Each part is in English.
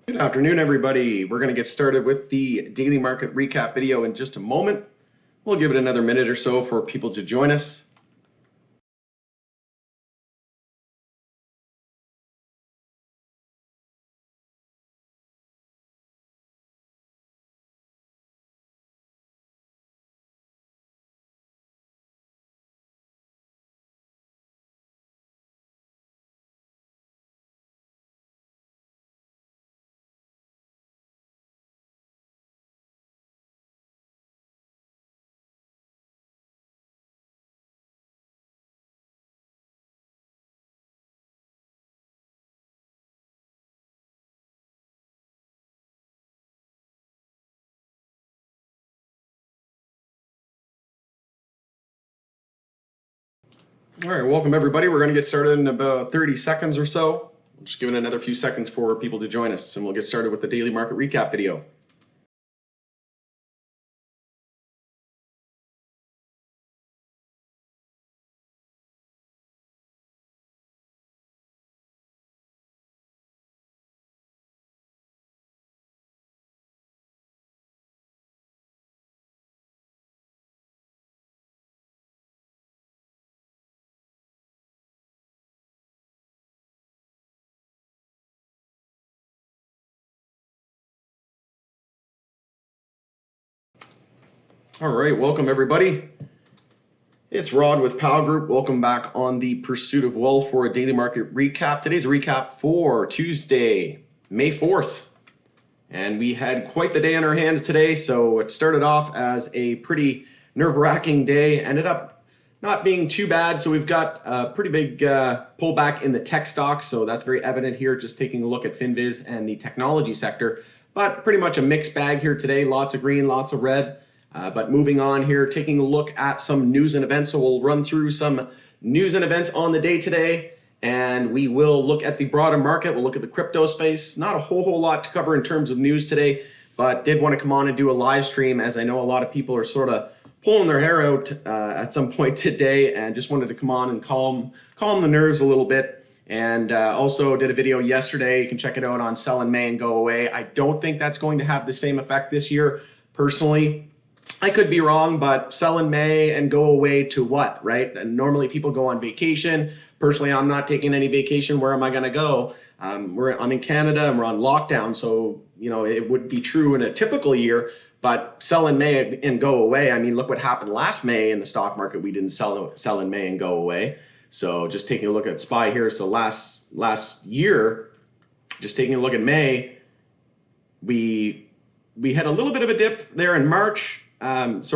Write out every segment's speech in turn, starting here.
Good afternoon, everybody. We're going to get started with the daily market recap video in just a moment. We'll give it another minute or so for people to join us. All right, welcome everybody. We're going to get started in about 30 seconds or so. Just giving another few seconds for people to join us, and we'll get started with the daily market recap video. All right, welcome everybody. It's Rod with Powell Group. Welcome back on the Pursuit of Wealth for a daily market recap. Today's a recap for Tuesday, May 4th. And we had quite the day on our hands today. So it started off as a pretty nerve-wracking day, ended up not being too bad. So we've got a pretty big pullback in the tech stocks. So that's very evident here, just taking a look at FinViz and the technology sector. But pretty much a mixed bag here today. Lots of green, lots of red. But moving on here, taking a look at some news and events. So we'll run through some news and events on the day today. And we will look at the broader market. We'll look at the crypto space. Not a whole lot to cover in terms of news today, but did want to come on and do a live stream, as I know a lot of people are sort of pulling their hair out at some point today, and just wanted to come on and calm the nerves a little bit. And also did a video yesterday. You can check it out on Sell in May and Go Away. I don't think that's going to have the same effect this year, personally. I could be wrong, but sell in May and go away to what, right? And normally people go on vacation. Personally, I'm not taking any vacation. Where am I going to go? I'm in Canada and we're on lockdown. So, you know, it would be true in a typical year, but sell in May and go away. I mean, look what happened last May in the stock market. We didn't sell in May and go away. So just taking a look at SPY here. So last year, just taking a look at May, we had a little bit of a dip there in March. This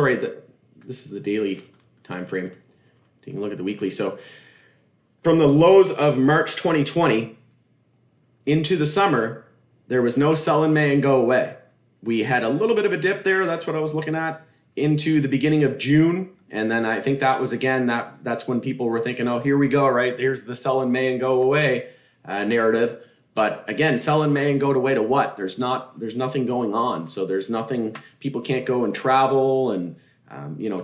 is the daily time frame. Taking a look at the weekly. So from the lows of March 2020 into the summer, there was no sell in May and go away. We had a little bit of a dip there. That's what I was looking at into the beginning of June. And then I think that was, again, that's when people were thinking, oh, here we go, right? There's the sell in May and go away narrative. But again, sell in May and go away to what? There's nothing going on. So there's nothing, people can't go and travel and,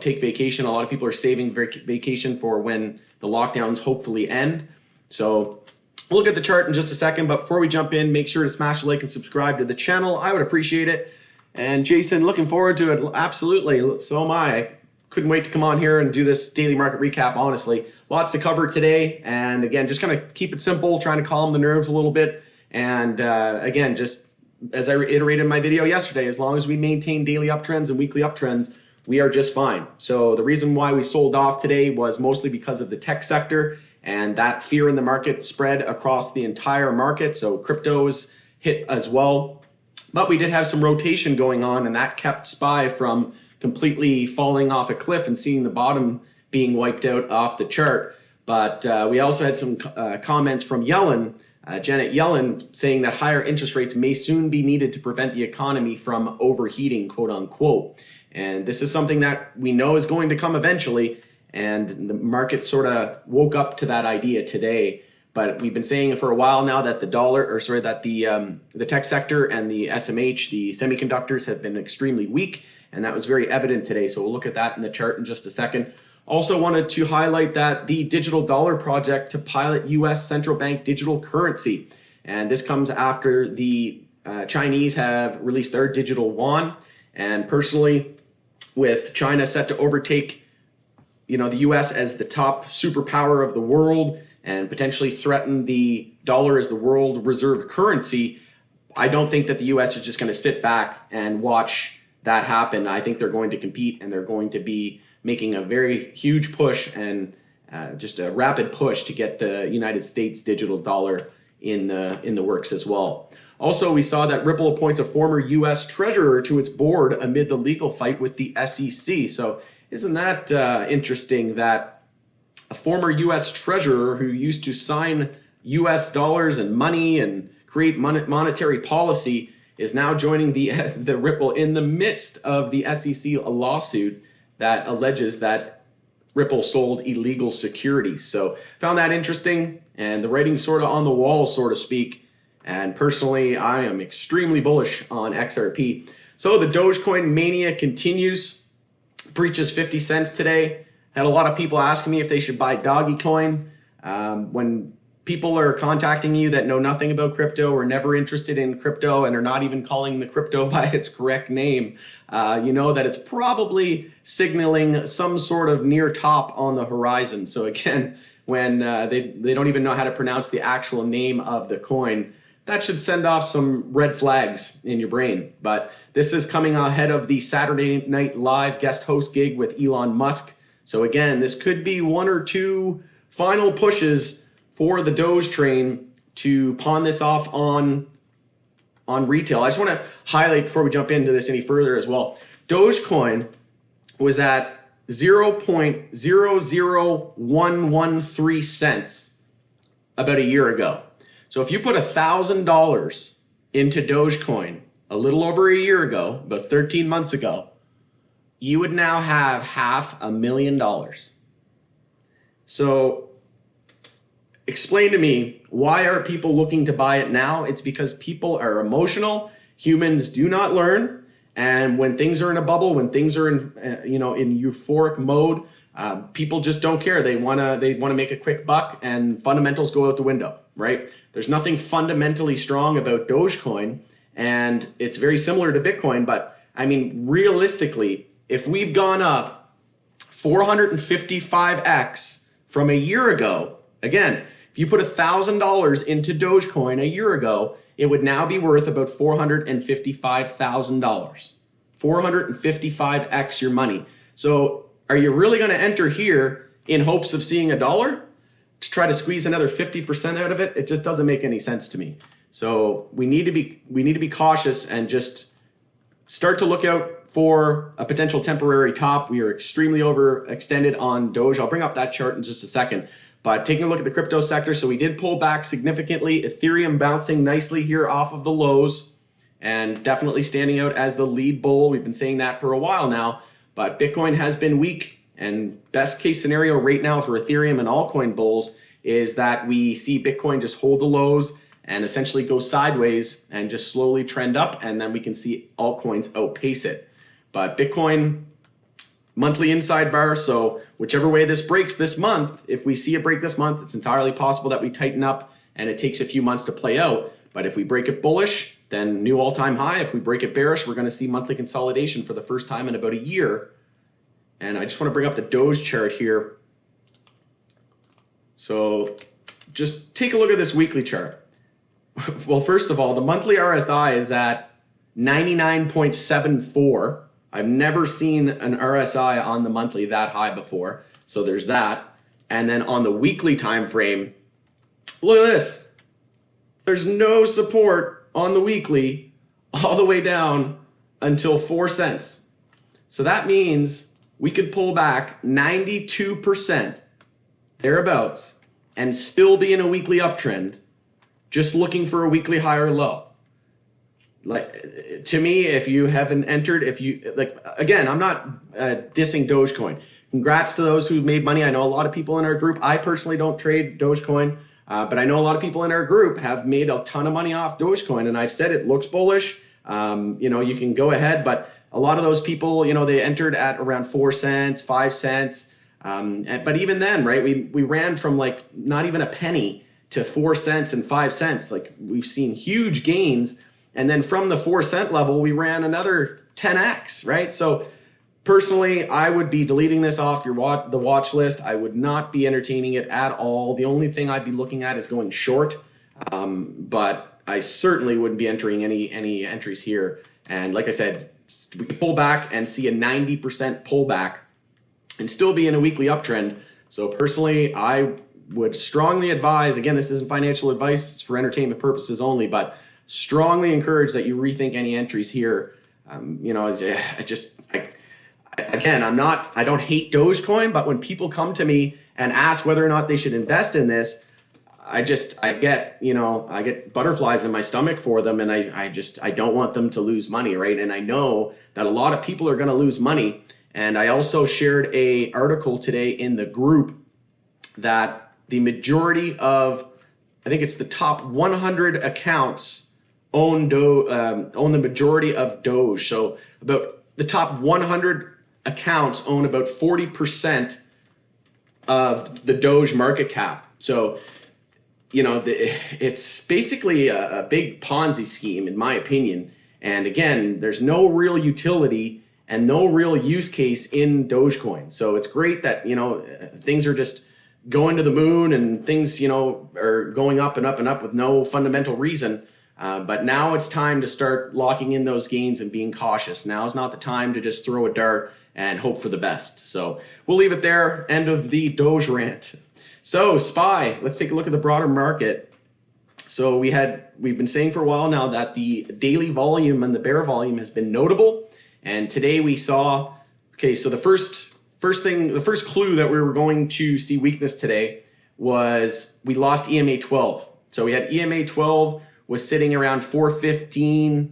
take vacation. A lot of people are saving vacation for when the lockdowns hopefully end. So we'll look at the chart in just a second. But before we jump in, make sure to smash the like and subscribe to the channel. I would appreciate it. And Jason, looking forward to it. Absolutely. So am I. Couldn't wait to come on here and do this daily market recap, honestly. Lots to cover today. And again, just kind of keep it simple, trying to calm the nerves a little bit. And again, just as I reiterated in my video yesterday, as long as we maintain daily uptrends and weekly uptrends, we are just fine. So the reason why we sold off today was mostly because of the tech sector, and that fear in the market spread across the entire market. So cryptos hit as well. But we did have some rotation going on, and that kept SPY from completely falling off a cliff and seeing the bottom being wiped out off the chart. But we also had some comments from Yellen, Janet Yellen, saying that higher interest rates may soon be needed to prevent the economy from overheating, quote unquote. And this is something that we know is going to come eventually. And the market sort of woke up to that idea today. But we've been saying for a while now that the tech sector and the SMH, the semiconductors, have been extremely weak. And that was very evident today. So we'll look at that in the chart in just a second. Also wanted to highlight that the digital dollar project to pilot U.S. central bank digital currency. And this comes after the Chinese have released their digital yuan, and personally, with China set to overtake, the U.S. as the top superpower of the world and potentially threaten the dollar as the world reserve currency, I don't think that the U.S. is just going to sit back and watch that happen. I think they're going to compete, and they're going to be making a very huge push and just a rapid push to get the United States digital dollar in the works as well. Also, we saw that Ripple appoints a former U.S. treasurer to its board amid the legal fight with the SEC. So isn't that interesting that a former U.S. treasurer who used to sign U.S. dollars and money and create monetary policy is now joining the Ripple in the midst of the SEC lawsuit that alleges that Ripple sold illegal securities. So found that interesting, and the writing sort of on the wall, so to speak. And personally, I am extremely bullish on XRP. So the Dogecoin mania continues, breaches 50 cents today. Had a lot of people asking me if they should buy Doggy Coin. When people are contacting you that know nothing about crypto or never interested in crypto and are not even calling the crypto by its correct name, you know that it's probably signaling some sort of near top on the horizon. So again, when they don't even know how to pronounce the actual name of the coin, that should send off some red flags in your brain. But this is coming ahead of the Saturday Night Live guest host gig with Elon Musk. So again, this could be one or two final pushes for the Doge train to pawn this off on retail. I just want to highlight before we jump into this any further as well. Dogecoin was at 0.00113 cents about a year ago. So if you put $1,000 into Dogecoin a little over a year ago, about 13 months ago, you would now have $500,000. So explain to me, why are people looking to buy it now? It's because people are emotional. Humans do not learn. And when things are in a bubble, when things are in euphoric mode, people just don't care. They want to make a quick buck, and fundamentals go out the window, right? There's nothing fundamentally strong about Dogecoin, and it's very similar to Bitcoin. But I mean, realistically, if we've gone up 455x from a year ago, again, if you put $1,000 into Dogecoin a year ago, it would now be worth about $455,000. 455x your money. So are you really going to enter here in hopes of seeing $1 to try to squeeze another 50% out of it? It just doesn't make any sense to me. So we need to be cautious and just start to look out for a potential temporary top. We are extremely overextended on Doge. I'll bring up that chart in just a second. But taking a look at the crypto sector, so we did pull back significantly. Ethereum bouncing nicely here off of the lows and definitely standing out as the lead bull. We've been saying that for a while now, but Bitcoin has been weak. And best case scenario right now for Ethereum and altcoin bulls is that we see Bitcoin just hold the lows and essentially go sideways and just slowly trend up, and then we can see altcoins outpace it. But Bitcoin, monthly inside bar, so whichever way this breaks this month, if we see it break this month, it's entirely possible that we tighten up and it takes a few months to play out. But if we break it bullish, then new all-time high. If we break it bearish, we're going to see monthly consolidation for the first time in about a year. And I just want to bring up the Doge chart here. So just take a look at this weekly chart. Well, first of all, the monthly RSI is at 99.74. I've never seen an RSI on the monthly that high before. So there's that. And then on the weekly time frame, look at this. There's no support on the weekly all the way down until 4 cents. So that means we could pull back 92% thereabouts and still be in a weekly uptrend, just looking for a weekly high or low. Like, to me, if you haven't entered, again, I'm not dissing Dogecoin. Congrats to those who've made money. I know a lot of people in our group. I personally don't trade Dogecoin, but I know a lot of people in our group have made a ton of money off Dogecoin. And I've said it looks bullish. You can go ahead, but a lot of those people, they entered at around 4 cents, 5 cents. But even then, right, we ran from not even a penny to 4 cents and 5 cents. Like, we've seen huge gains. And then from the 4 cent level, we ran another 10x, right? So personally, I would be deleting this off the watch list. I would not be entertaining it at all. The only thing I'd be looking at is going short, but I certainly wouldn't be entering any entries here. And like I said, we could pull back and see a 90% pullback and still be in a weekly uptrend. So personally, I would strongly advise, again, this isn't financial advice, it's for entertainment purposes only, but strongly encourage that you rethink any entries here. Again, I don't hate Dogecoin, but when people come to me and ask whether or not they should invest in this, I get butterflies in my stomach for them, and I don't want them to lose money, right? And I know that a lot of people are going to lose money. And I also shared a article today in the group that the majority of, I think it's the top 100 accounts own the majority of Doge. So about the top 100 accounts own about 40% of the Doge market cap. So, it's basically a big Ponzi scheme, in my opinion. And again, there's no real utility and no real use case in Dogecoin. So it's great that, things are just going to the moon and things, are going up and up and up with no fundamental reason. But now it's time to start locking in those gains and being cautious. Now is not the time to just throw a dart and hope for the best. So we'll leave it there. End of the Doge rant. So SPY, let's take a look at the broader market. So we've been saying for a while now that the daily volume and the bear volume has been notable. And today we saw, so the first clue that we were going to see weakness today was we lost EMA 12. So we had EMA 12 was sitting around 415.87,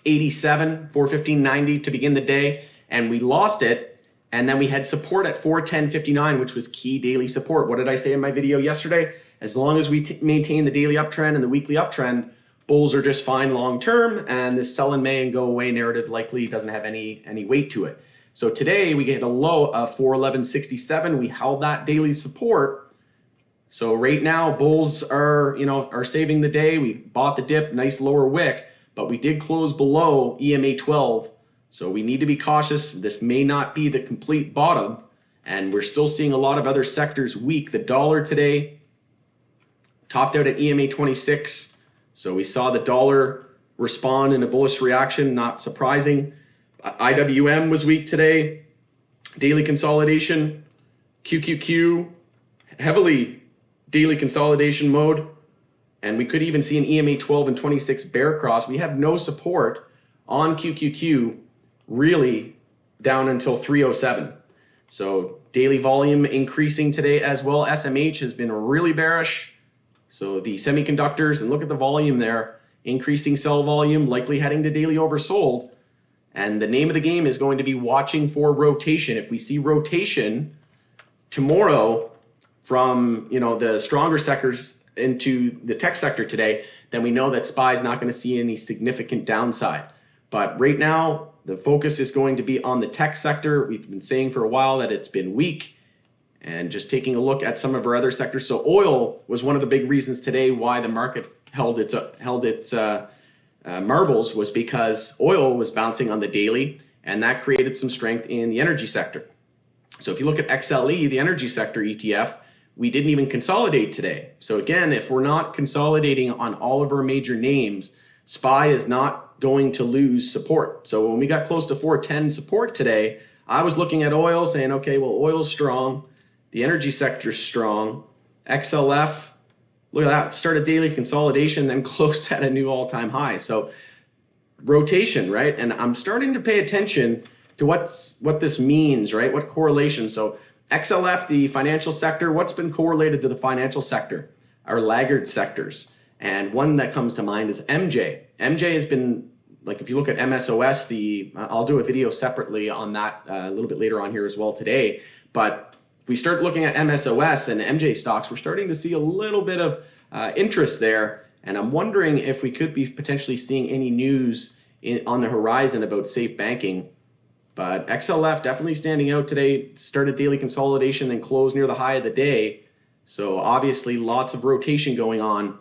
415.90 to begin the day, and we lost it. And then we had support at 410.59, which was key daily support. What did I say in my video yesterday? As long as we maintain the daily uptrend and the weekly uptrend, bulls are just fine long term, and this sell in May and go away narrative likely doesn't have any weight to it. So today we get a low of 411.67. We held that daily support. So right now bulls are saving the day. We bought the dip, nice lower wick, but we did close below EMA 12. So we need to be cautious. This may not be the complete bottom, and we're still seeing a lot of other sectors weak. The dollar today topped out at EMA 26. So we saw the dollar respond in a bullish reaction, not surprising. IWM was weak today. Daily consolidation, QQQ, heavily daily consolidation mode. And we could even see an EMA 12 and 26 bear cross. We have no support on QQQ really down until 307. So daily volume increasing today as well. SMH has been really bearish. So the semiconductors, and look at the volume there, increasing sell volume, likely heading to daily oversold. And the name of the game is going to be watching for rotation. If we see rotation tomorrow from the stronger sectors into the tech sector today, then we know that SPY is not going to see any significant downside. But right now, the focus is going to be on the tech sector. We've been saying for a while that it's been weak. And just taking a look at some of our other sectors. So oil was one of the big reasons today why the market held its marbles, was because oil was bouncing on the daily, and that created some strength in the energy sector. So if you look at XLE, the energy sector ETF, we didn't even consolidate today. So again, if we're not consolidating on all of our major names, SPY is not going to lose support. So when we got close to 410 support today, I was looking at oil saying, okay, well, oil's strong. The energy sector's strong. XLF, look at that, started daily consolidation, then closed at a new all-time high. So rotation, right? And I'm starting to pay attention to what this means, right? What correlation? So XLF, the financial sector, what's been correlated to the financial sector? Our laggard sectors. And one that comes to mind is MJ. MJ has been, like if you look at MSOS, I'll do a video separately on that a little bit later on here as well today. But we start looking at MSOS and MJ stocks, we're starting to see a little bit of interest there. And I'm wondering if we could be potentially seeing any news on the horizon about safe banking. But XLF definitely standing out today, started daily consolidation, then closed near the high of the day. So obviously lots of rotation going on.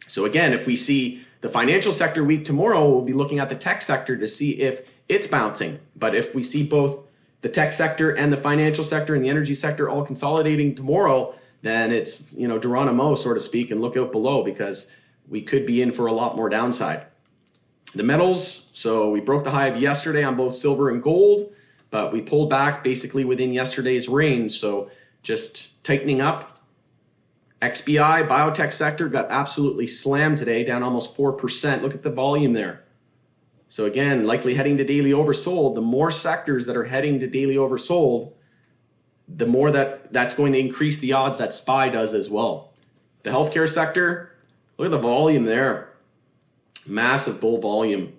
So again, if we see The financial sector week tomorrow, we'll be looking at the tech sector to see if it's bouncing. But if we see both the tech sector and the financial sector and the energy sector all consolidating tomorrow, then it's, Geronimo, so to speak, and look out below because we could be in for a lot more downside. The metals, so we broke the high of yesterday on both silver and gold, but we pulled back basically within yesterday's range. So just tightening up. XBI, biotech sector, got absolutely slammed today, down almost 4%. Look at the volume there. So again, likely heading to daily oversold. The more sectors that are heading to daily oversold, the more that's going to increase the odds that SPY does as well. The healthcare sector, look at the volume there. Massive bull volume.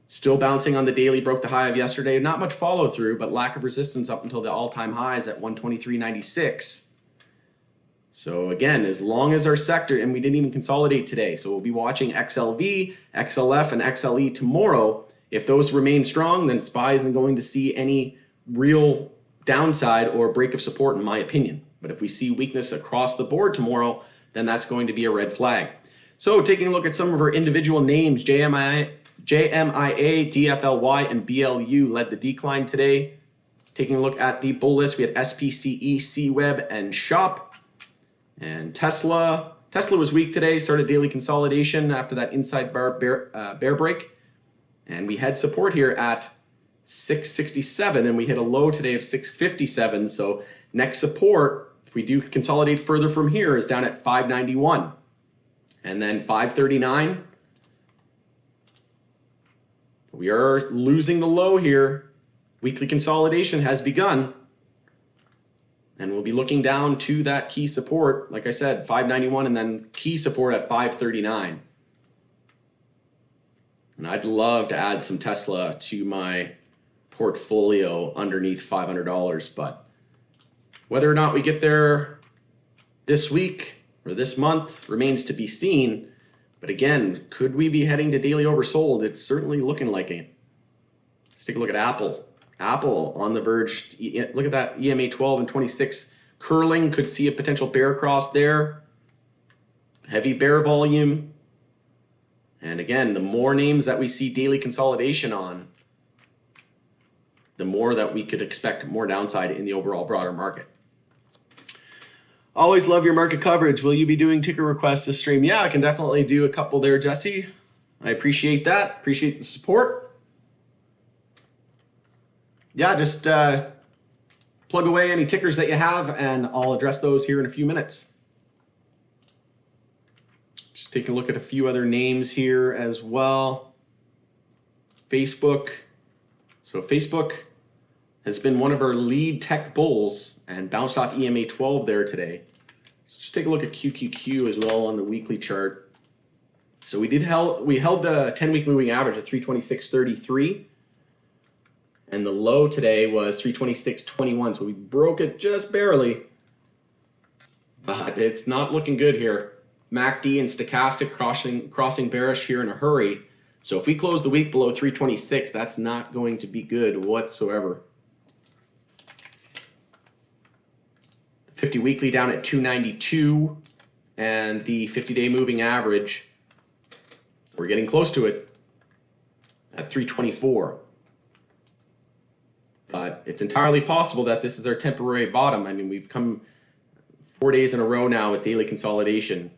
Still bouncing on the daily, broke the high of yesterday. Not much follow through, but lack of resistance up until the all-time highs at 123.96. So again, as long as our sector, and we didn't even consolidate today, so we'll be watching XLV, XLF, and XLE tomorrow. If those remain strong, then SPY isn't going to see any real downside or break of support, in my opinion. But if we see weakness across the board tomorrow, then that's going to be a red flag. So taking a look at some of our individual names, JMIA, DFLY, and BLU led the decline today. Taking a look at the bull list, we had SPCE, CWeb, and SHOP. And Tesla was weak today, started daily consolidation after that inside bear break. And we had support here at 667, and we hit a low today of 657. So next support, if we do consolidate further from here, is down at 591. And then 539. We are losing the low here. Weekly consolidation has begun. And we'll be looking down to that key support, like I said, 591, and then key support at 539. And I'd love to add some Tesla to my portfolio underneath $500, but whether or not we get there this week or this month remains to be seen. But again, could we be heading to daily oversold? It's certainly looking like it. Let's take a look at Apple. Apple on the verge. Look at that EMA 12 and 26 curling. Could see a potential bear cross there. Heavy bear volume. And again, the more names that we see daily consolidation on, the more that we could expect more downside in the overall broader market. Always love your market coverage. Will you be doing ticker requests this stream? Yeah, I can definitely do a couple there, Jesse. I appreciate that. Appreciate the support. Yeah, just plug away any tickers that you have, and I'll address those here in a few minutes. Just taking a look at a few other names here as well. Facebook. So Facebook has been one of our lead tech bulls and bounced off EMA 12 there today. Let's just take a look at QQQ as well on the weekly chart. So we held the 10-week moving average at 326.33. And the low today was 326.21, so we broke it just barely. But it's not looking good here. MACD and stochastic crossing bearish here in a hurry. So if we close the week below 326, that's not going to be good whatsoever. 50 weekly down at 292, and the 50-day moving average, we're getting close to it at 324. But it's entirely possible that this is our temporary bottom. I mean, we've come 4 days in a row now with daily consolidation.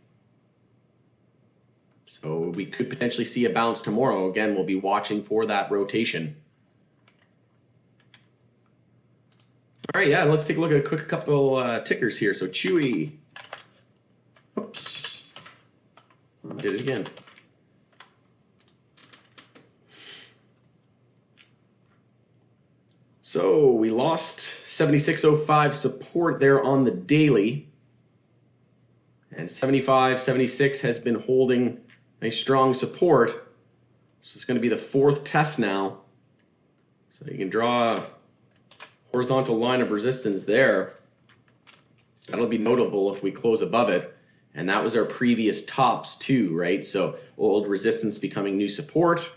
So we could potentially see a bounce tomorrow. Again, we'll be watching for that rotation. All right, yeah, let's take a look at a quick couple tickers here. So Chewy. Oops. I did it again. So we lost 76.05 support there on the daily. And 75.76 has been holding a strong support. So it's going to be the fourth test now. So you can draw a horizontal line of resistance there. That'll be notable if we close above it. And that was our previous tops too, right? So old resistance becoming new support.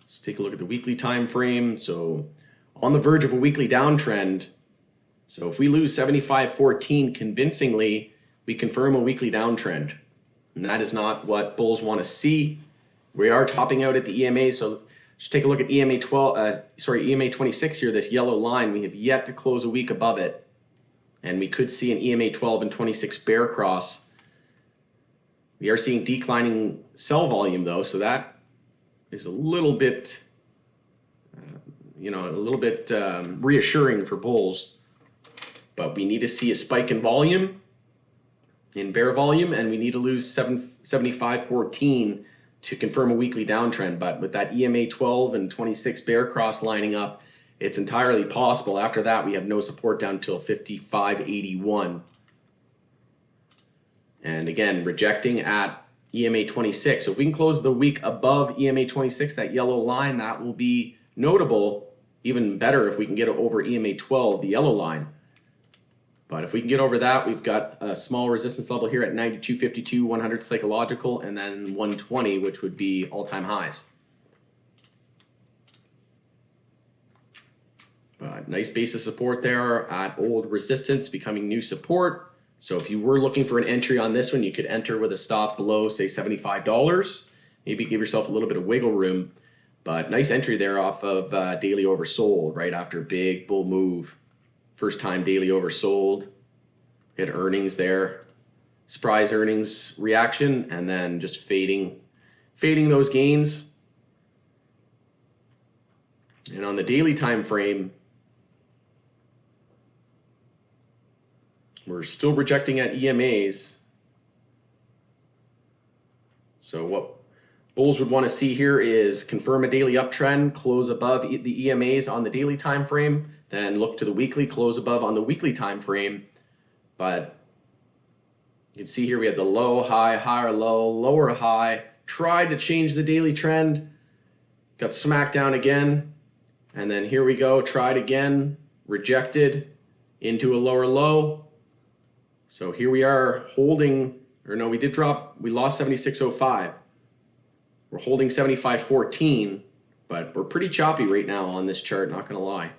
Let's take a look at the weekly time frame. So on the verge of a weekly downtrend. So if we lose 75.14 convincingly, we confirm a weekly downtrend. And that is not what bulls want to see. We are topping out at the EMA, so just take a look at EMA 26 here, this yellow line. We have yet to close a week above it. And we could see an EMA 12 and 26 bear cross. We are seeing declining sell volume though, so that is a little bit, reassuring for bulls. But we need to see a spike in volume, in bear volume, and we need to lose 75.14 to confirm a weekly downtrend. But with that EMA 12 and 26 bear cross lining up, it's entirely possible. After that, we have no support down till 55.81. And again, rejecting at EMA 26. So if we can close the week above EMA 26, that yellow line, that will be notable. Even better if we can get it over EMA 12, the yellow line. But if we can get over that, we've got a small resistance level here at 92.52, 100 psychological, and then 120, which would be all-time highs. But nice base of support there at old resistance, becoming new support. So if you were looking for an entry on this one, you could enter with a stop below, say, $75. Maybe give yourself a little bit of wiggle room. But nice entry there off of daily oversold right after big bull move. First time daily oversold. Hit earnings there. Surprise earnings reaction, and then just fading those gains. And on the daily time frame, we're still rejecting at EMAs. So what bulls would want to see here is confirm a daily uptrend, close above the EMAs on the daily time frame, then look to the weekly, close above on the weekly time frame. But you can see here we had the low, high, higher, low, lower, high. Tried to change the daily trend, got smacked down again, and then here we go, tried again, rejected into a lower low. So here we are holding, or no, we did drop, we lost 76.05. We're holding 75.14, but we're pretty choppy right now on this chart, not gonna lie.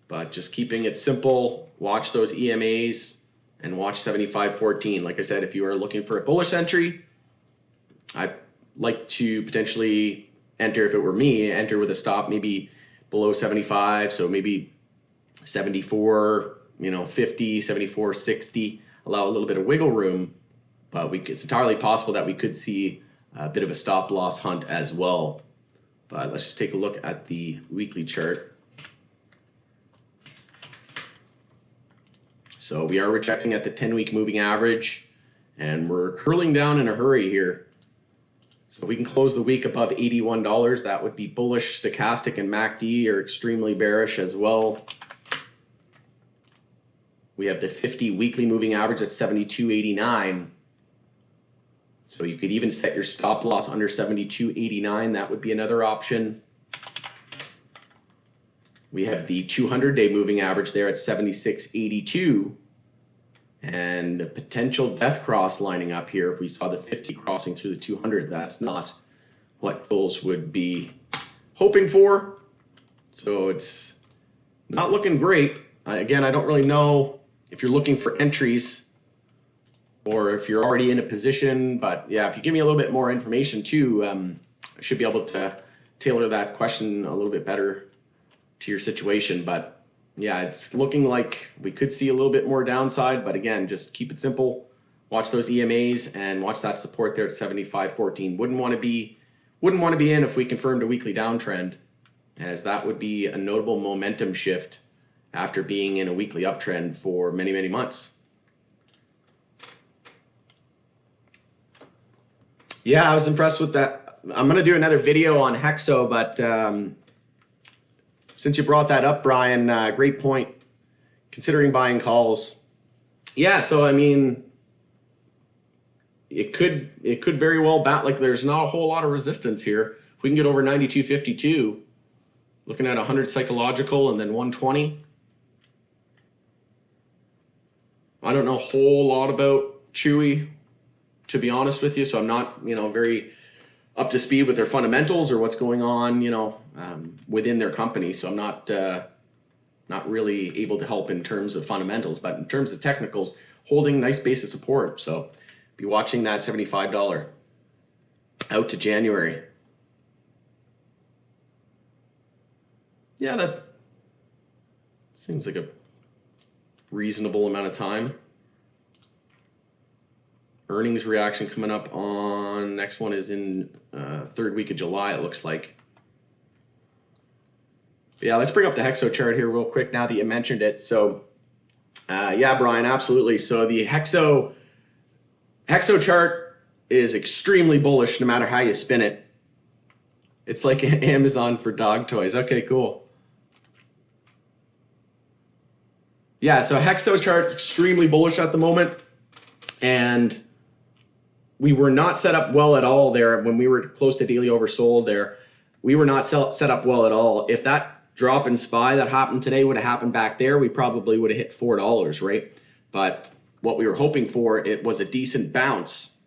But just keeping it simple, watch those EMAs and watch 75.14. Like I said, if you are looking for a bullish entry, I'd like to potentially enter, if it were me, enter with a stop maybe below 75, so maybe 74, 50, 74, 60, allow a little bit of wiggle room, but it's entirely possible that we could see a bit of a stop loss hunt as well. But let's just take a look at the weekly chart. So we are rejecting at the 10-week moving average, and we're curling down in a hurry here. So if we can close the week above $81, that would be bullish. Stochastic and MACD are extremely bearish as well. We have the 50 weekly moving average at 72.89. So you could even set your stop loss under 72.89. That would be another option. We have the 200-day moving average there at 76.82. And a potential death cross lining up here. If we saw the 50 crossing through the 200, that's not what bulls would be hoping for. So it's not looking great. Again, I don't really know if you're looking for entries or if you're already in a position, but yeah, if you give me a little bit more information too, I should be able to tailor that question a little bit better to your situation. But yeah, it's looking like we could see a little bit more downside, but again, just keep it simple. Watch those EMAs and watch that support there at 75.14. Wouldn't want to be in if we confirmed a weekly downtrend, as that would be a notable momentum shift after being in a weekly uptrend for many, many months. Yeah, I was impressed with that. I'm going to do another video on Hexo, but since you brought that up, Brian, great point. Considering buying calls. Yeah, so I mean, it could very well bat, like there's not a whole lot of resistance here. If we can get over 92.52, looking at 100 psychological and then 120. I don't know a whole lot about Chewy, to be honest with you, so I'm not, very up to speed with their fundamentals or what's going on, within their company. So I'm not really able to help in terms of fundamentals, but in terms of technicals, holding nice base of support. So Be watching that $75 out to January. Yeah, that seems like a reasonable amount of time. Earnings reaction coming up on, next one is in third week of July, it looks like. But yeah, let's bring up the Hexo chart here real quick now that you mentioned it. So yeah, Brian, absolutely. So the Hexo chart is extremely bullish no matter how you spin it. It's like Amazon for dog toys. Okay, cool. Yeah, so Hexo chart is extremely bullish at the moment. And we were not set up well at all there when we were close to daily oversold there. We were not set up well at all. If that drop in SPY that happened today would have happened back there, we probably would have hit $4, right? But what we were hoping for, it was a decent bounce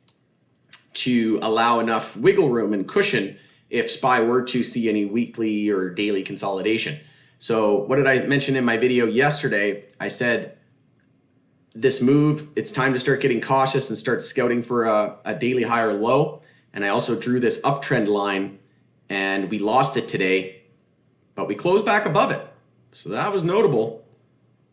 to allow enough wiggle room and cushion if SPY were to see any weekly or daily consolidation. So what did I mention in my video yesterday? I said, this move, it's time to start getting cautious and start scouting for a daily higher low. And I also drew this uptrend line, and we lost it today, but we closed back above it. So that was notable,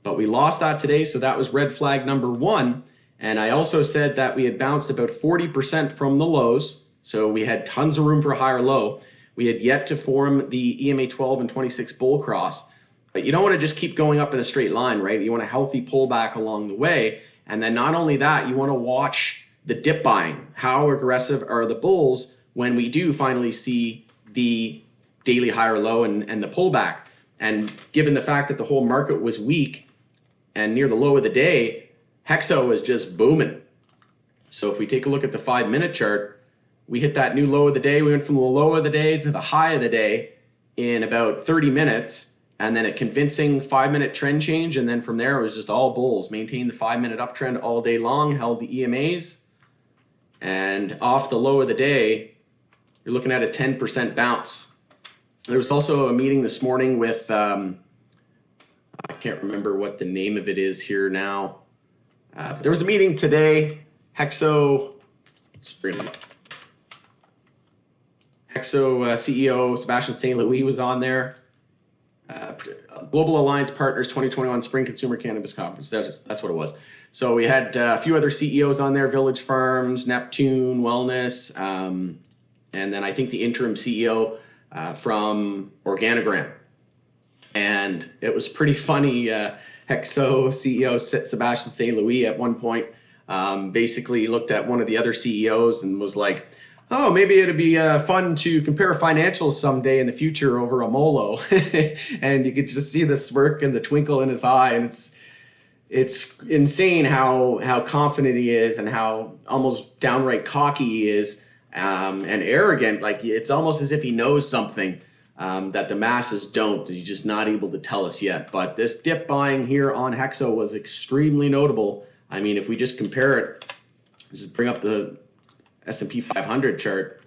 but we lost that today. So that was red flag number one. And I also said that we had bounced about 40% from the lows. So we had tons of room for a higher low. We had yet to form the EMA 12 and 26 bull cross. But you don't want to just keep going up in a straight line, right? You want a healthy pullback along the way. And then not only that, you want to watch the dip buying. How aggressive are the bulls when we do finally see the daily higher low and the pullback? And given the fact that the whole market was weak and near the low of the day, Hexo was just booming. So if we take a look at the 5-minute chart, we hit that new low of the day. We went from the low of the day to the high of the day in about 30 minutes. And then a convincing 5-minute trend change. And then from there, it was just all bulls. Maintained the 5-minute uptrend all day long, held the EMAs. And off the low of the day, you're looking at a 10% bounce. There was also a meeting this morning with, I can't remember what the name of it is here now. There was a meeting today. Hexo CEO Sebastian St. Louis was on there. Global Alliance Partners 2021 Spring Consumer Cannabis Conference. That's what it was. So we had a few other CEOs on there, Village Farms, Neptune, Wellness, and then I think the interim CEO from Organogram. And it was pretty funny. Hexo CEO Sebastian St. Louis at one point basically looked at one of the other CEOs and was like, oh, maybe it'd be fun to compare financials someday in the future over a Molo. And you could just see the smirk and the twinkle in his eye. And it's insane how confident he is and how almost downright cocky he is and arrogant. Like it's almost as if he knows something that the masses don't. He's just not able to tell us yet. But this dip buying here on Hexo was extremely notable. I mean, if we just compare it, just bring up the S&P 500 chart.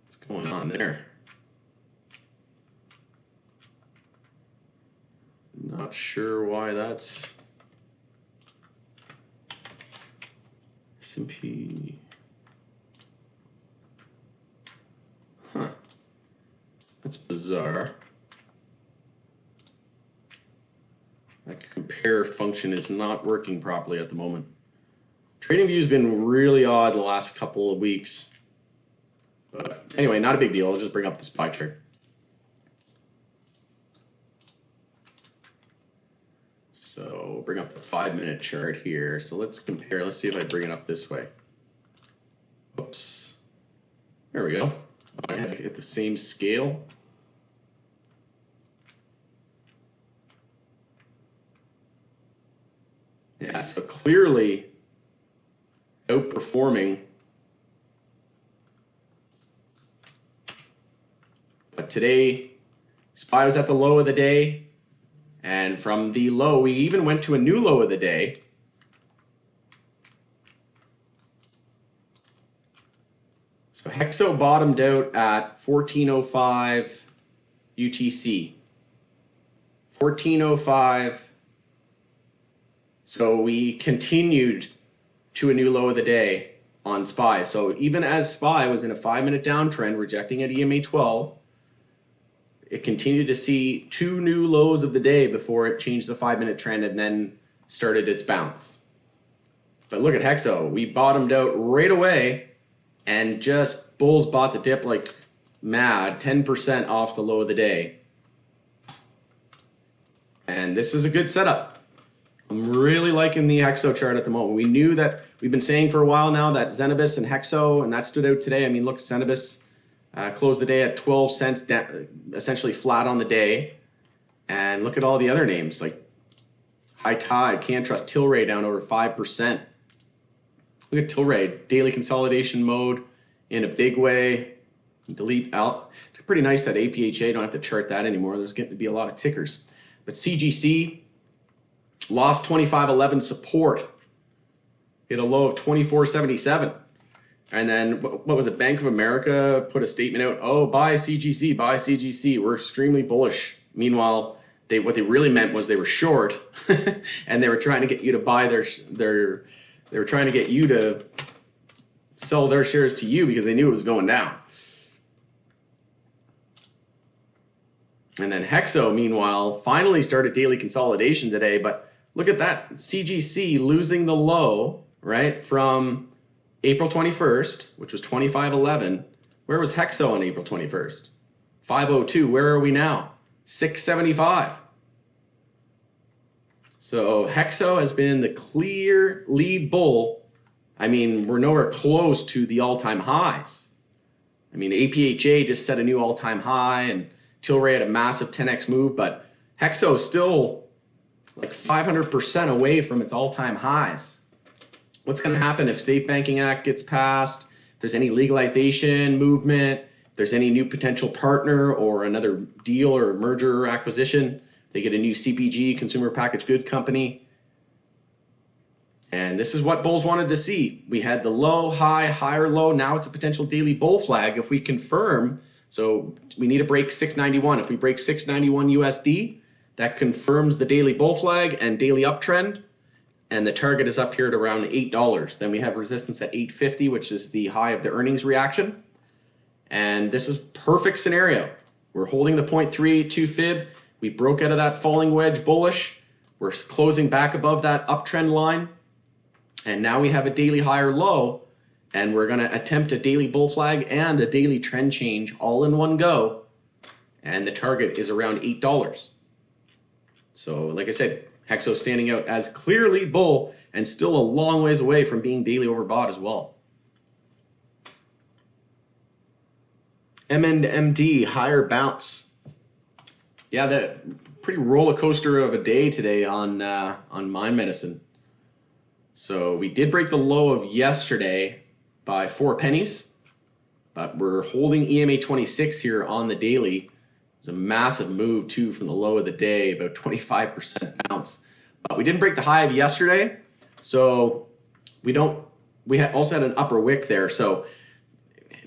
What's going on there? Not sure why that's S&P. Huh. That's bizarre. That compare function is not working properly at the moment. Trading view has been really odd the last couple of weeks. But anyway, not a big deal. I'll just bring up the SPY chart. So we'll bring up the 5-minute chart here. So let's compare. Let's see if I bring it up this way. Oops. There we go. I have to hit the same scale. Yeah, so clearly outperforming. But today, SPY was at the low of the day. And from the low, we even went to a new low of the day. So Hexo bottomed out at 1405 UTC. 1405. So we continued to a new low of the day on SPY. So even as SPY was in a 5-minute downtrend, rejecting at EMA 12, it continued to see 2 new lows of the day before it changed the 5-minute trend and then started its bounce. But look at Hexo. We bottomed out right away and just bulls bought the dip like mad, 10% off the low of the day. And this is a good setup. I'm really liking the Hexo chart at the moment. We knew that, we've been saying for a while now that Zenobus and Hexo, and that stood out today. I mean, look, Zenobus closed the day at 12 cents, essentially flat on the day. And look at all the other names like High Tide, CanTrust, Tilray down over 5%. Look at Tilray, daily consolidation mode in a big way. Delete out. It's pretty nice that APHA, don't have to chart that anymore. There's getting to be a lot of tickers. But CGC lost 25.11 support, hit a low of 24.77. And then what was it? Bank of America put a statement out, oh, buy CGC, buy CGC. We're extremely bullish. Meanwhile, what they really meant was they were short and they were trying to get you to buy they were trying to get you to sell their shares to you because they knew it was going down. And then Hexo, meanwhile, finally started daily consolidation today. But look at that. CGC losing the low, right, from April 21st, which was 25.11. Where was Hexo on April 21st? 502. Where are we now? 675. So Hexo has been the clear lead bull. I mean, we're nowhere close to the all-time highs. I mean, APHA just set a new all-time high and Tilray had a massive 10x move, but Hexo is still like 500% away from its all-time highs. What's going to happen if Safe Banking Act gets passed, if there's any legalization movement, if there's any new potential partner or another deal or merger or acquisition, they get a new CPG, consumer packaged goods company. And this is what bulls wanted to see. We had the low, high, higher low. Now it's a potential daily bull flag if we confirm. So we need to break 691. If we break 691 USD, that confirms the daily bull flag and daily uptrend. And the target is up here at around $8. Then we have resistance at 850, which is the high of the earnings reaction. And this is perfect scenario. We're holding the 0.382 fib. We broke out of that falling wedge bullish. We're closing back above that uptrend line. And now we have a daily higher low. And we're going to attempt a daily bull flag and a daily trend change all in one go. And the target is around $8. So like I said, Hexo standing out as clearly bull and still a long ways away from being daily overbought as well. MNMD, higher bounce. Yeah, that pretty roller coaster of a day today on Mind Medicine. So we did break the low of yesterday by 4 pennies, but we're holding EMA 26 here on the daily. It's a massive move too from the low of the day, about 25% bounce. But we didn't break the high of yesterday, so we also had an upper wick there. So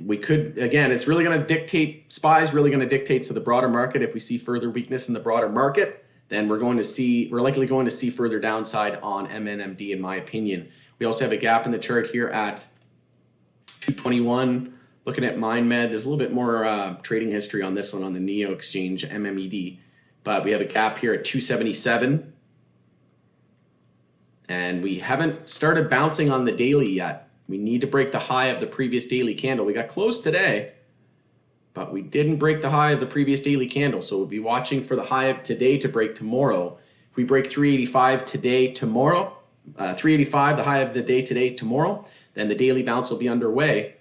we could, again, it's really going to dictate, SPY is really going to dictate to the broader market. If we see further weakness in the broader market, then we're likely going to see further downside on MNMD, in my opinion. We also have a gap in the chart here at 221. Looking at MindMed, there's a little bit more trading history on this one on the Neo Exchange, MMED. But we have a gap here at 277. And we haven't started bouncing on the daily yet. We need to break the high of the previous daily candle. We got close today, but we didn't break the high of the previous daily candle. So we'll be watching for the high of today to break tomorrow. If we break 385 today, tomorrow, 385, the high of the day today, tomorrow, then the daily bounce will be underway.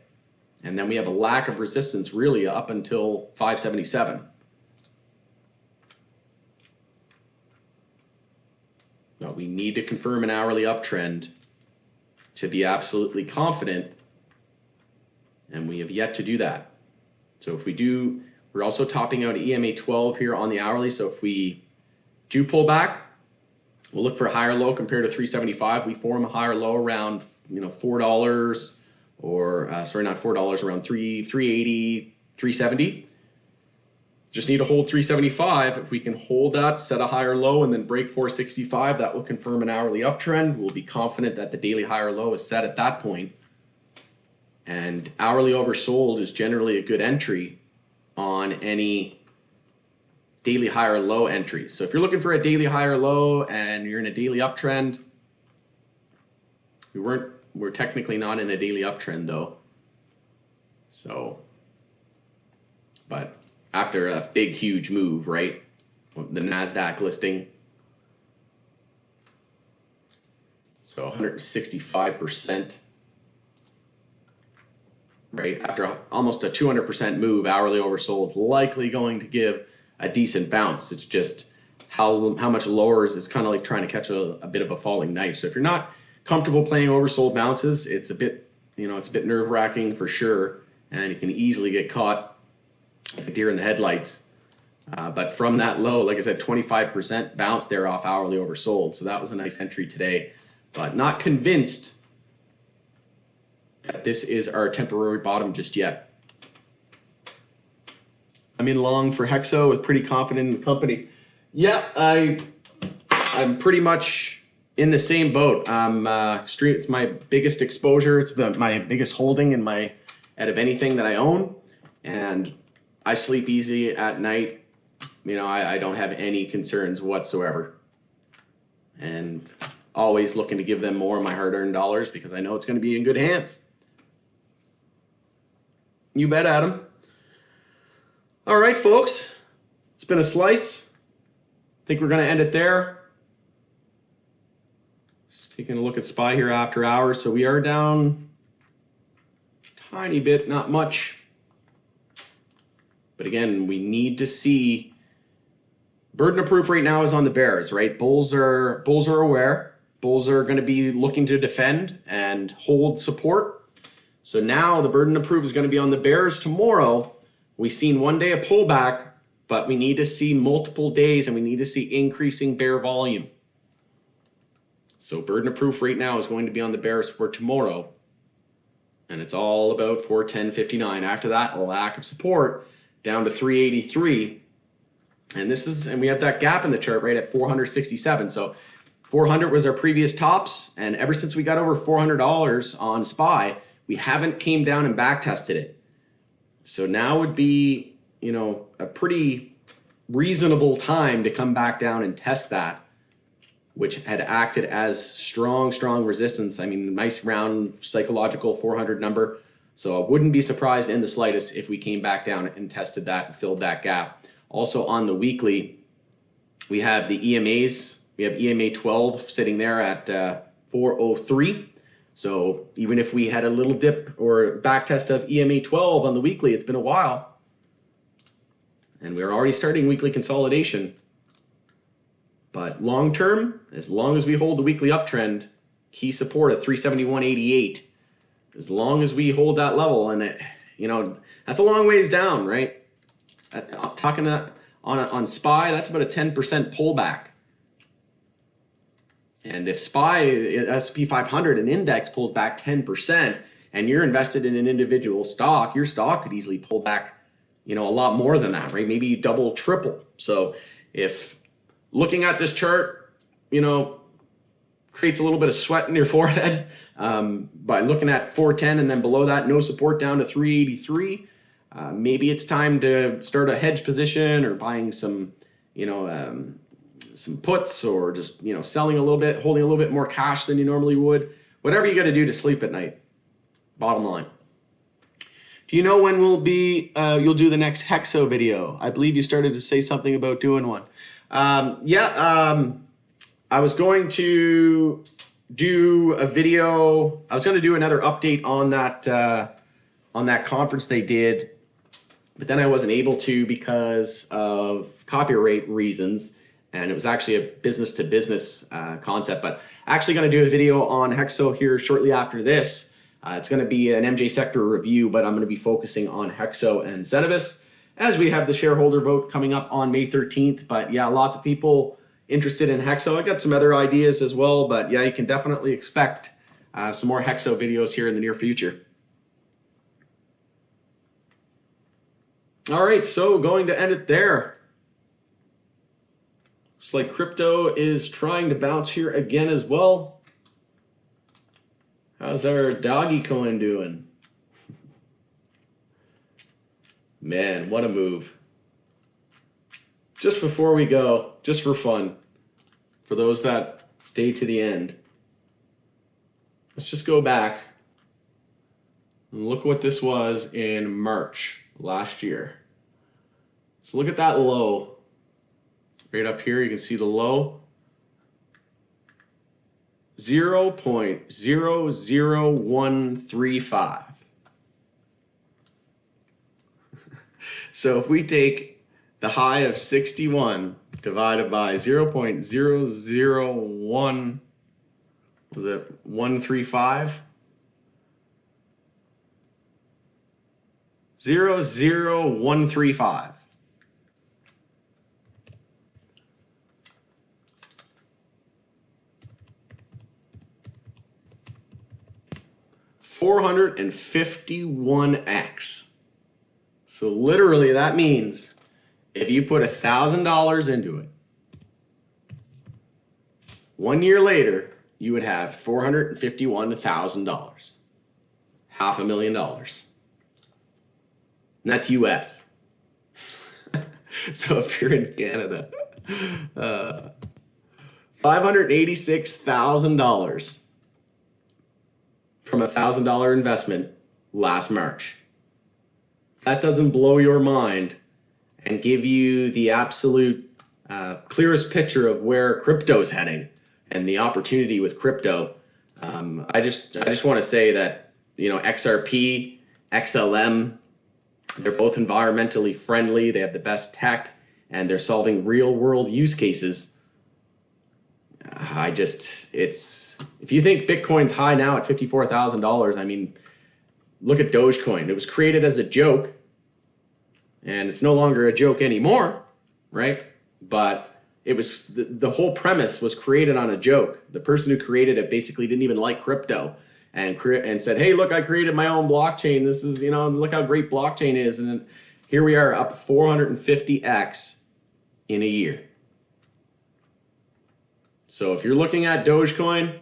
And then we have a lack of resistance really up until 577. Now we need to confirm an hourly uptrend to be absolutely confident, and we have yet to do that. So if we do, we're also topping out EMA 12 here on the hourly. So if we do pull back, we'll look for a higher low compared to 375. We form a higher low around $4 or sorry, not $4, around 380, 370. just need to hold 375. If we can hold that, set a higher low, and then break 465, that will confirm an hourly uptrend. We'll be confident that the daily higher low is set at that point. And hourly oversold is generally a good entry on any daily higher low entries. So if you're looking for a daily higher low and you're in a daily uptrend, we're technically not in a daily uptrend though. So, but after a big, huge move, right? The NASDAQ listing. So 165%, right? After almost a 200% move, hourly oversold is likely going to give a decent bounce. It's just how much lower is it's kind of like trying to catch a bit of a falling knife. So if you're not comfortable playing oversold bounces, it's a bit, it's a bit nerve-wracking for sure, and you can easily get caught like a deer in the headlights. But from that low, like I said, 25% bounce there off hourly oversold. So that was a nice entry today, but not convinced that this is our temporary bottom just yet. I'm in long for Hexo with pretty confident in the company. Yeah, I'm pretty much in the same boat. It's my biggest exposure. It's my biggest holding out of anything that I own, and I sleep easy at night. I don't have any concerns whatsoever, and always looking to give them more of my hard-earned dollars because I know it's going to be in good hands. You bet, Adam. All right, folks, it's been a slice. I think we're going to end it there. Just taking a look at SPY here after hours. So we are down a tiny bit, not much. But again, we need to see. Burden of proof right now is on the bears, right? Bulls are aware. Bulls are going to be looking to defend and hold support. So now the burden of proof is going to be on the bears tomorrow. We've seen one day a pullback, but we need to see multiple days and we need to see increasing bear volume. So burden of proof right now is going to be on the bears for tomorrow. And it's all about 410.59. After that, a lack of support down to 383. And we have that gap in the chart right at 467. So 400 was our previous tops. And ever since we got over $400 on SPY, we haven't came down and back tested it. So now would be, a pretty reasonable time to come back down and test that, which had acted as strong resistance. I mean, nice round psychological 400 number. So I wouldn't be surprised in the slightest if we came back down and tested that and filled that gap. Also on the weekly, we have the EMAs. We have EMA 12 sitting there at 403. So even if we had a little dip or back test of EMA 12 on the weekly, it's been a while. And we're already starting weekly consolidation. But long term, as long as we hold the weekly uptrend, key support at 371.88, as long as we hold that level, and that's a long ways down, right? Talking on SPY, that's about a 10% pullback. And if SPY, S&P 500, an index pulls back 10%, and you're invested in an individual stock, your stock could easily pull back, a lot more than that, right? Maybe double, triple. So if looking at this chart, creates a little bit of sweat in your forehead by looking at 410 and then below that, no support down to 383. Maybe it's time to start a hedge position or buying some puts or just, selling a little bit, holding a little bit more cash than you normally would. Whatever you got to do to sleep at night. Bottom line. Do you know when you'll do the next Hexo video? I believe you started to say something about doing one. I was going to do a video. I was going to do another update on that conference they did, but then I wasn't able to because of copyright reasons. And it was actually a business-to-business concept. But actually going to do a video on Hexo here shortly after this. It's going to be an MJ sector review, but I'm going to be focusing on Hexo and Zenabis as we have the shareholder vote coming up on May 13th. But yeah, lots of people interested in Hexo. I got some other ideas as well, but yeah, you can definitely expect some more Hexo videos here in the near future. All right, so going to end it there. Looks like crypto is trying to bounce here again as well. How's our doggy coin doing? Man, what a move. Just before we go, just for fun, for those that stay to the end, let's just go back and look what this was in March last year. So look at that low. Right up here, you can see the low. 0.00135. So if we take the high of 61 divided by 0.001, was it 135? 00135. $451x. So literally that means if you put $1,000 into it, 1 year later, you would have $451,000. $500,000. And that's US. So if you're in Canada, $586,000 from a $1,000 investment last March. That doesn't blow your mind and give you the absolute clearest picture of where crypto's heading and the opportunity with crypto. I just want to say that, you know, XRP, XLM, they're both environmentally friendly. They have the best tech and they're solving real world use cases. If you think Bitcoin's high now at $54,000, I mean, look at Dogecoin. It was created as a joke, and it's no longer a joke anymore, right? But it was the whole premise was created on a joke. The person who created it basically didn't even like crypto and said, "Hey, look, I created my own blockchain. This is, you know, look how great blockchain is." And then here we are up 450x in a year. So if you're looking at Dogecoin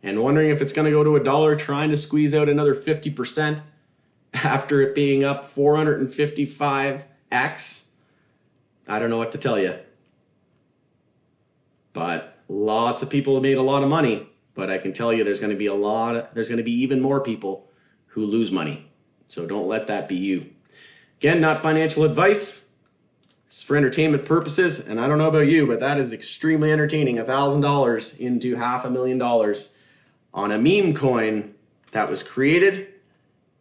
and wondering if it's going to go to $1, trying to squeeze out another 50% after it being up 455x, I don't know what to tell you. But lots of people have made a lot of money, but I can tell you there's going to be even more people who lose money. So don't let that be you. Again, not financial advice. It's for entertainment purposes, and I don't know about you, but that is extremely entertaining. $1,000 into $500,000 on a meme coin that was created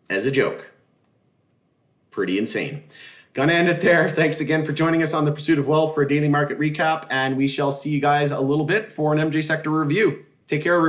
as a joke. Pretty insane. Gonna end it there. Thanks again for joining us on The Pursuit of Wealth for a daily market recap, and we shall see you guys a little bit for an MJ Sector review. Take care, everyone.